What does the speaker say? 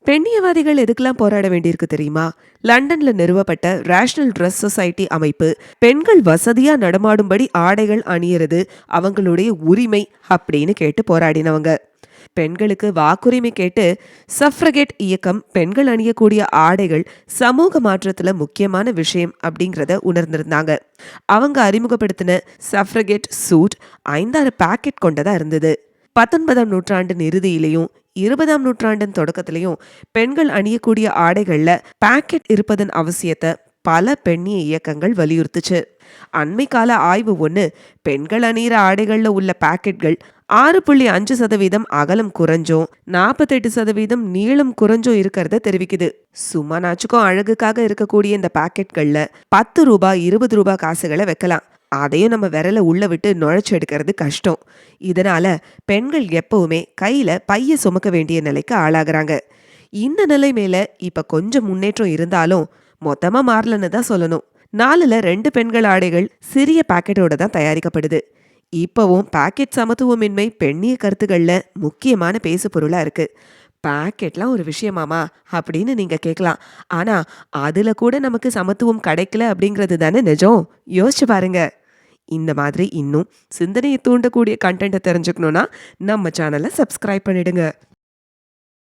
பெண்ணியவாதிகள் எதுக்கெல்லாம் போராட வேண்டியிருக்கு தெரியுமா? லண்டன்ல நிறுவப்பட்ட ரேஷனல் ட்ரெஸ் சொசைட்டி அமைப்பு பெண்கள் வசதியா நடமாடும்படி ஆடைகள் அணியறது அவங்களுடைய உரிமை அப்படின்னு கேட்டு போராடினவங்க. பெண்களுக்கு வாக்குரிமை கேட்டு சஃப்ரகெட் இயக்கம் பெண்கள் அணியக்கூடிய ஆடைகள் சமூக மாற்றத்துல முக்கியமான விஷயம் அப்படிங்கறத உணர்ந்திருந்தாங்க. அவங்க அறிமுகப்படுத்தின சஃப்ரகெட் சூட் 5-6 பாக்கெட் கொண்டதா இருந்தது. 19ஆம் நூற்றாண்டின் இறுதியிலையும் 20ஆம் நூற்றாண்டின் தொடக்கத்திலையும் பெண்கள் அணியக்கூடிய ஆடைகள்ல பாக்கெட் இருப்பதன் அவசியத்தை பல பெண்ணிய இயக்கங்கள் வலியுறுத்துச்சு. அண்மை கால ஆய்வு ஒண்ணு பெண்கள் அணியிற ஆடைகள்ல உள்ள பாக்கெட்கள் 6.5% அகலம் குறைஞ்சும் 48% நீளம் குறைஞ்சும் இருக்கிறத தெரிவிக்குது. சும்மா நாச்சுக்கும் அழகுக்காக இருக்கக்கூடிய இந்த பாக்கெட்கள்ல ரூபாய் 20 ரூபாய் காசுகளை வைக்கலாம். அதையும் நம்ம விரல உள்ள விட்டு நுழைச்சு எடுக்கிறது கஷ்டம். இதனால பெண்கள் எப்பவுமே கையில பைய சுமக்க வேண்டிய நிலைக்கு ஆளாகிறாங்க. இந்த நிலை மேல இப்ப கொஞ்சம் முன்னேற்றம் இருந்தாலும் மொத்தமா மாறலன்னு தான் சொல்லணும். 4ல் 2 பெண்கள் ஆடைகள் சிறிய பாக்கெட்டோட தான் தயாரிக்கப்படுது. இப்பவும் பாக்கெட் சமத்துவமின்மை பெண்ணிய கருத்துக்கள்ல முக்கியமான பேசு பொருளா இருக்கு. பாக்கெட்லாம் ஒரு விஷயமாமா அப்படின்னு நீங்க கேட்கலாம். ஆனா அதுல கூட நமக்கு சமத்துவம் கிடைக்கல அப்படிங்கிறது தானே நிஜம். யோசிச்சு பாருங்க. இந்த மாதிரி இன்னும் சிந்தனையை தூண்டக்கூடிய கண்டென்ட்டை தெரிஞ்சுக்கணும்னா நம்ம சேனலை சப்ஸ்கிரைப் பண்ணிடுங்க.